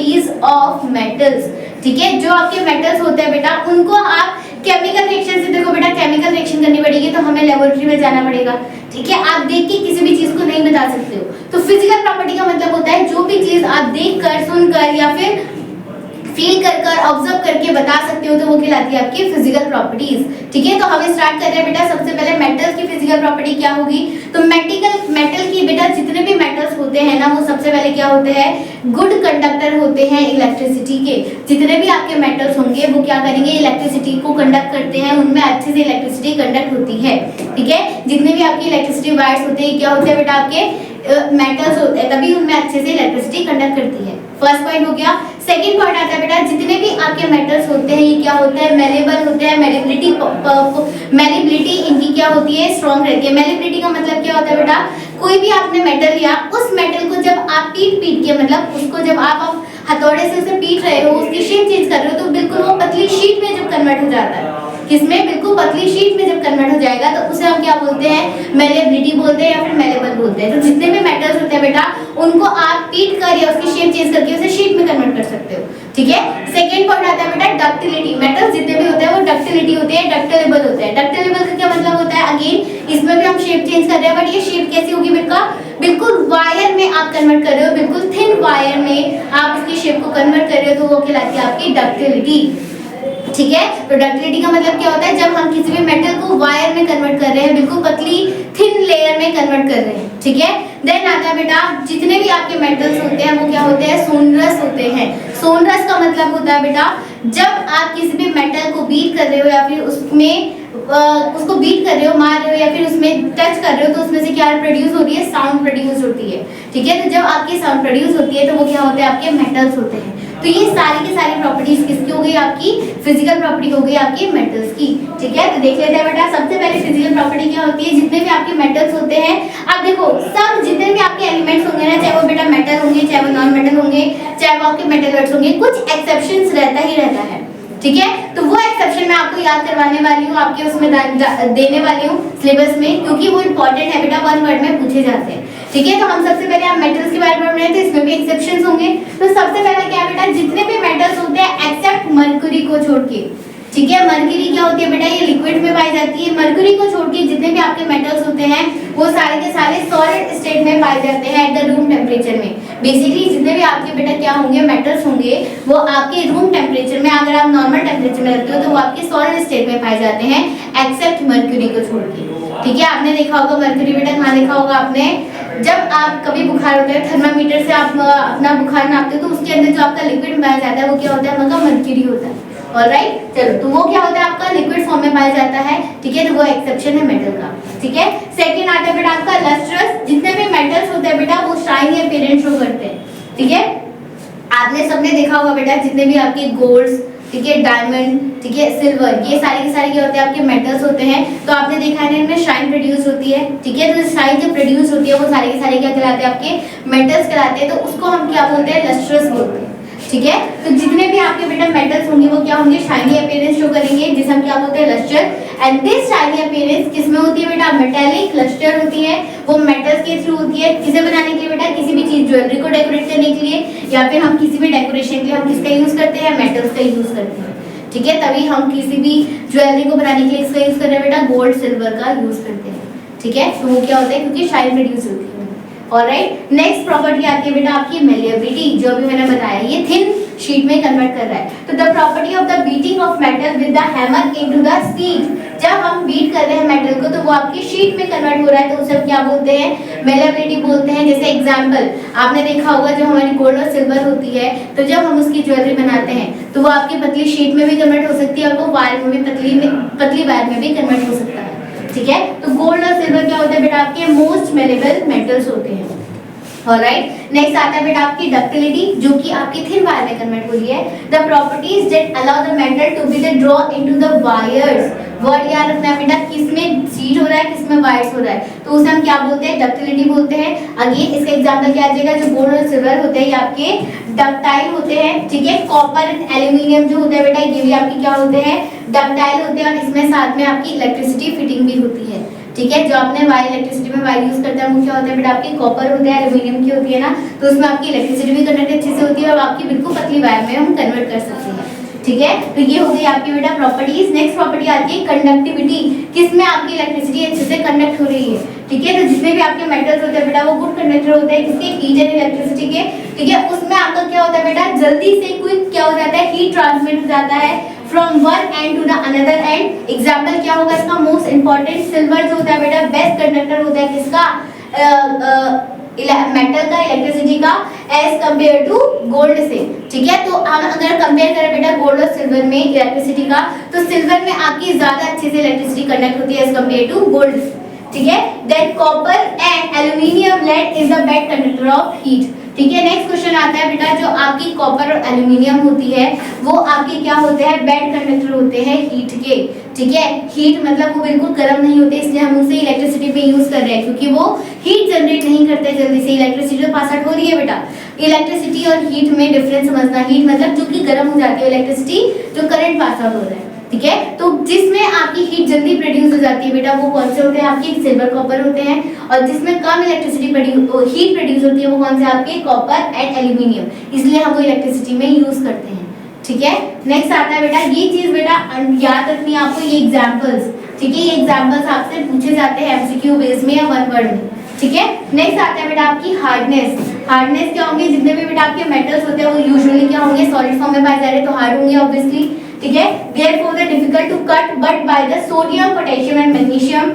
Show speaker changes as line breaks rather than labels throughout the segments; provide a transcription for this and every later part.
Properties of metals. ठीक है, जो आपके मेटल्स होते हैं बेटा उनको आप केमिकल रिएक्शन से, देखो बेटा केमिकल रिएक्शन करनी पड़ेगी तो हमें लेबोरेटरी में जाना पड़ेगा। ठीक है, आप देख के किसी भी चीज को नहीं बता सकते हो। तो फिजिकल प्रॉपर्टी का मतलब होता है जो भी चीज आप देख कर, सुन कर या फिर फील कर कर, ऑब्जर्व करके बता सकते हो तो वो कहलाती है आपकी फिजिकल प्रॉपर्टीज। ठीक है, तो हम स्टार्ट कर रहे हैं बेटा। सबसे पहले मेटल्स की फिजिकल प्रॉपर्टी क्या होगी? तो मेटल की बेटा जितने भी मेटल्स होते हैं ना वो सबसे पहले क्या होते हैं? गुड कंडक्टर होते हैं इलेक्ट्रिसिटी के। जितने भी आपके मेटल्स होंगे वो क्या करेंगे? इलेक्ट्रिसिटी को कंडक्ट करते हैं, उनमें अच्छे से इलेक्ट्रिसिटी कंडक्ट होती है। ठीक है, जितने भी आपकी इलेक्ट्रिसिटी वायर्स होते हैं क्या होते हैं बेटा? आपके मेटल्स होते हैं, तभी उनमें अच्छे से इलेक्ट्रिसिटी कंडक्ट करती है। फर्स्ट पॉइंट हो गया। सेकंड पॉइंट आता है बेटा, जितने भी आपके मेटल्स होते हैं ये क्या होते हैं? मेलेबल होते हैं। मेलेबिलिटी इनकी क्या होती है? स्ट्रॉन्ग रहती है। मेलेबिलिटी का मतलब क्या होता है बेटा? कोई भी आपने मेटल लिया, उस मेटल को जब आप पीट के, मतलब उसको जब आप हथौड़े से उसे पीट रहे हो, उसकी शेप चेंज कर रहे हो, तो बिल्कुल वो पतली शीट में जब कन्वर्ट हो जाता है, किसमें? बिल्कुल पतली शीट में जब कन्वर्ट हो जाएगा तो उसे हम क्या बोलते हैं? मेलेबिलिटी बोलते हैं या फिर मेलेबल बोलते हैं। तो जितने भी मेटल्स होते हैं बेटा उनको आप पीट कर या उसकी शेप चेंज करके उसे शीट में कन्वर्ट कर सकते हो। ठीक है, सेकंड पॉइंट आता है बेटा डक्टिलिटी। मेटल्स जितने भी होते हैं वो डक्टिलिटी होते हैं, डक्टिलेबल होते हैं। डक्टिलेबल का क्या मतलब होता है? अगेन इसमें भी हम शेप चेंज कर रहे हैं, बट ये शेप कैसी होगी बेटा? बिल्कुल वायर में आप कन्वर्ट कर रहे हो, बिल्कुल थिन वायर में आप उसकी शेप को कन्वर्ट कर रहे हो, तो वो कहलाती है आपकी डक्टिलिटी। ठीक है, तो डक्टिलिटी का मतलब क्या होता है? जब हम किसी भी मेटल को वायर में कन्वर्ट कर रहे हैं, बिल्कुल पतली थिन लेयर में कन्वर्ट कर रहे हैं। ठीक है, देन आता है बेटा जितने भी आपके मेटल्स होते हैं वो क्या होते हैं? सोनरस होते हैं। सोनरस का मतलब होता है बेटा जब आप किसी भी मेटल को बीट कर रहे हो या फिर उसमें उसको बीट कर रहे हो, मार रहे हो या फिर उसमें टच कर रहे हो, तो उसमें से क्या प्रोड्यूस हो रही है? साउंड प्रोड्यूस होती है। ठीक है, तो जब आपकी साउंड प्रोड्यूस होती है तो वो क्या होते हैं? आपके मेटल्स होते हैं। तो ये सारी की सारी प्रॉपर्टीज किसकी हो गई? आपकी फिजिकल प्रॉपर्टी हो गई आपके मेटल्स की। ठीक है, तो देख लेते हैं बेटा। सबसे पहले फिजिकल प्रॉपर्टी क्या होती है? जितने भी आपके मेटल्स होते हैं, अब देखो सब जितने भी आपके एलिमेंट्स होंगे ना, चाहे वो बेटा मेटल होंगे, चाहे वो नॉन मेटल होंगे, चाहे वो आपके मेटल होंगे, कुछ एक्सेप्शंस रहता ही रहता है। ठीक है, तो वो एक्सेप्शन मैं आपको याद करवाने वाली हूँ, आपके उसमें देने वाली हूँ सिलेबस में, क्योंकि वो इंपॉर्टेंट है बेटा, वन वर्ड में पूछे जाते हैं। ठीक है, तो हम सबसे पहले आप मेटल्स के बारे में पढ़ रहे हैं, तो इसमें भी एक्सेप्शंस होंगे। तो सबसे पहले क्या है बेटा? जितने भी मेटल्स होते हैं एक्सेप्ट मरकरी को छोड़ के। ठीक है, मरकरी क्या होती है बेटा? ये लिक्विड में पाई जाती है। मरकरी को छोड़ के जितने भी आपके मेटल्स होते हैं वो सारे के सारे सॉलिड स्टेट में पाए जाते हैं एट द रूम टेम्परेचर में। बेसिकली जितने भी आपके बेटा क्या होंगे? मेटल्स होंगे, वो आपके रूम टेम्परेचर में, अगर आप नॉर्मल टेम्परेचर में रखते हो तो वो आपके सॉलिड स्टेट में पाए जाते हैं एक्सेप्ट मरकरी को छोड़ के। ठीक है, आपने देखा होगा मरकरी बेटा, कहाँ देखा होगा आपने? जब आप कभी बुखार होता है, थर्मामीटर से आप अपना बुखार नापते हो तो उसके अंदर जो आपका लिक्विड पाया जाता है वो क्या होता है? मतलब मरकरी होता है। ऑलराइट, चलो, तो वो क्या होता है? आपका लिक्विड फॉर्म में पाया जाता है। ठीक है, तो वो एक्सेप्शन है मेटल का। ठीक है, सेकंड आता है बेटा आपका लस्ट्रस। जितने भी मेटल्स होते हैं बेटा वो शाइनी अपीयरेंस शो करते हैं। ठीक है, आपने सबने देखा होगा बेटा जितने भी आपके गोल्ड्स, ठीक है, डायमंड, ठीक है, सिल्वर, ये सारी की सारी क्या होते हैं? आपके मेटल्स होते हैं। तो आपने देखा है इनमें शाइन प्रोड्यूस होती है। ठीक है, तो शाइन जब प्रोड्यूस होती है वो सारी की सारी क्या कहलाते हैं? आपके मेटल्स कहलाते हैं। तो उसको हम क्या बोलते हैं? लस्ट्रस बोलते हैं। ठीक है, तो जितने भी आपके बेटा मेटल्स होंगे वो क्या होंगे? शाइनी अपीयरेंस शो करेंगे, जिसे हम क्या बोलते हैं? Lustre. And this shiny appearance किसमें होती है बेटा? मेटालिक लस्टर होती है। वो मेटल्स के थ्रू होती है। किसे बनाने के लिए बेटा? किसी भी चीज, ज्वेलरी को डेकोरेट करने के लिए, या फिर हम किसी भी डेकोरेशन के लिए हम किसका यूज करते हैं? मेटल्स का यूज करते हैं। ठीक है, तभी हम किसी भी ज्वेलरी को बनाने के लिए इसका यूज कर रहे हैं बेटा, गोल्ड सिल्वर का यूज करते हैं। ठीक है, तो वो क्या होता है? क्योंकि शाइन प्रोड्यूस होती है। ऑलराइट, नेक्स्ट प्रॉपर्टी आती है बेटा आपकी मेलिएबिलिटी, जो अभी मैंने बताया, ये थिन शीट में कन्वर्ट कर रहा है। तो the property of the beating of metal with the hammer into the sheet, जब हम बीट कर रहे हैं मेटल को तो वो आपकी शीट में कन्वर्ट हो रहा है, तो उसे हम क्या बोलते हैं? मेलिएबिलिटी बोलते हैं। जैसे एग्जांपल आपने देखा होगा, जो हमारी गोल्ड और सिल्वर होती है, तो जब हम उसकी ज्वेलरी बनाते हैं तो वो आपकी पतली शीट में भी कन्वर्ट हो सकती है और वो वायर में भी, पतली वायर में भी कन्वर्ट हो सकता है। ठीक है, तो गोल्ड और सिल्वर क्या होता है बेटा? आपके मोस्ट मेलेबल मेटल्स होते हैं। ऑलराइट, नेक्स्ट आता है बेटा आपकी डक्टिलिटी, जो कि आपकी थिन वायर में कन्वर्ट हो रही है। The properties that allow the metal to be the draw into the wires, word याद रखना है बेटा, किसमें सीड हो रहा है, किसमें वायर्स हो रहा है, तो उसे हम क्या बोलते हैं? डक्टिलिटी बोलते हैं। अगेन इसका एग्जांपल क्या आ जाएगा? जो गोल्ड और सिल्वर होते हैं ये आपके डक्टाइल होते हैं। ठीक है, कॉपर एंड एल्यूमिनियम जो होते हैं बेटा ये भी आपके क्या होते हैं? डक्टाइल होते हैं, और इसमें साथ में आपकी इलेक्ट्रिसिटी फिटिंग भी होती है। ठीक है। जो आपने वायर इलेक्ट्रिसिटी में वायर यूज करते हैं वो क्या होता है बेटा, आपकी कॉपर होता है, एल्यूमिनियम की होती है ना, तो उसमें आपकी इलेक्ट्रिसिटी भी कंडक्ट अच्छे से होती है और आपकी बिल्कुल पतली वायर में हम कन्वर्ट कर सकते हैं। ठीक है, तो ये हो गई आपकी बेटा प्रॉपर्टीज। नेक्स्ट प्रॉपर्टी आती है कंडक्टिविटी, किसमें आपकी इलेक्ट्रिसिटी अच्छे से कंडक्ट हो रही है। ठीक है, तो जितने भी आपके मेटल्स होते हैं बेटा वो गुड कंडक्टर होते हैं किसके, हीट एंड इलेक्ट्रिसिटी के। ठीक है, उसमें आपका क्या होता है बेटा, जल्दी से क्विक क्या हो जाता है, हीट ट्रांसमिट हो जाता है from one end to the another end. Example क्या होगा इसका, मोस्ट इंपॉर्टेंट सिल्वर जो होता है बेटा बेस्ट कंडक्टर होता है किसका, मेटल का, इलेक्ट्रिसिटी का, एज कंपेयर टू गोल्ड से। ठीक है, तो हम अगर कंपेयर करें बेटा गोल्ड और सिल्वर में इलेक्ट्रिसिटी का, तो सिल्वर में आपकी ज्यादा अच्छे से इलेक्ट्रिसिटी कंडक्ट होती है एज कंपेयर टू गोल्ड। ठीक है, then copper and aluminium lead is the best conductor of heat. ठीक है, नेक्स्ट क्वेश्चन आता है बेटा, जो आपकी कॉपर और एल्यूमिनियम होती है वो आपके क्या होते हैं, बेड कंडक्टर होते हैं हीट के। ठीक है, हीट मतलब वो बिल्कुल गर्म नहीं होते, इसलिए हम उसे इलेक्ट्रिसिटी पे यूज कर रहे हैं क्योंकि वो हीट जनरेट नहीं करते जल्दी से। इलेक्ट्रिसिटी तो पास आउट हो रही है बेटा, इलेक्ट्रिसिटी और हीट में डिफरेंस समझना। हीट मतलब जो कि गर्म हो जाती है, इलेक्ट्रिसिटी जो करंट पास आउट हो रहा है। ठीक है, तो जिसमें आपकी हीट जल्दी प्रोड्यूस हो जाती है बेटा वो कौन से होते हैं, आपके सिल्वर कॉपर होते हैं, और जिसमें कम इलेक्ट्रिसिटी हीट प्रोड्यूस होती है वो कौन से, आपके कॉपर एंड एल्यूमिनियम, इसलिए हम वो इलेक्ट्रिसिटी में यूज करते हैं। ठीक है, नेक्स्ट आता है बेटा, ये चीज बेटा याद रखनी है आपको, ये एग्जांपल्स। ठीक है, ये एग्जांपल्स आपसे पूछे जाते हैं एमसीक्यू बेस में या वन वर्ड में। ठीक है, नेक्स्ट आता है बेटा आपकी हार्डनेस। हार्डनेस क्या होंगे, जितने भी बेटा आपके मेटल्स होते हैं वो यूजुअली क्या होंगे, सॉलिड फॉर्म में पाए जा रहे हैं तो हार्ड होंगे ऑब्वियसली। ठीक है, therefore they difficult to cut but by the sodium, potassium and magnesium.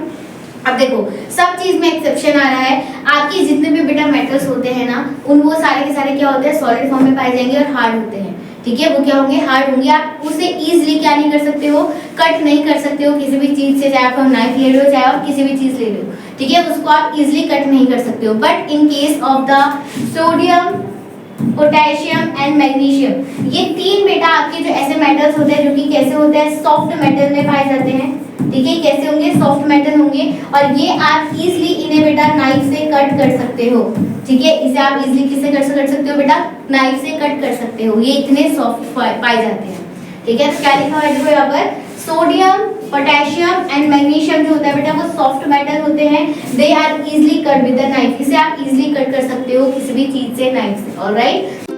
अब देखो सब चीज में एक्सेप्शन आ रहा है, आपके जितने भी बेटा मेटल्स होते हैं ना उन वो सारे के सारे क्या होते हैं, सॉलिड फॉर्म में पाए जाएंगे और हार्ड होते हैं। ठीक है, वो क्या होंगे, हार्ड होंगे। आप उसे इजीली क्या नहीं कर सकते हो, कट नहीं कर सकते हो किसी भी चीज से, चाहे आप नाइफ ले लो चाहे आप किसी भी चीज ले लो। ठीक है, उसको आप इजीली कट नहीं कर सकते हो। But in case of the sodium, potassium and magnesium, ये तीन बेटा आपके जो ऐसे मेटल्स होते हैं जो कि कैसे होते हैं, सॉफ्ट मेटल में पाए जाते हैं। ठीक है, कैसे होंगे, सॉफ्ट मेटल होंगे, और ये आप इजीली इन्हें बेटा नाइफ से कट कर सकते हो। ठीक है, इसे आप इजीली किससे कर सकते हो बेटा, नाइफ से कट कर सकते हो, ये इतने सॉफ्ट पाए जाते हैं। ठीक है, तो क्या लिखा है देखो यहाँ पर, सोडियम, पोटेशियम एंड मैग्नीशियम जो होता है बेटा वो सॉफ्ट मेटल होते हैं, they are easily cut with the knife, इसे आप इजीली कट कर सकते हो किसी भी चीज से, नाइफ से। ऑलराइट।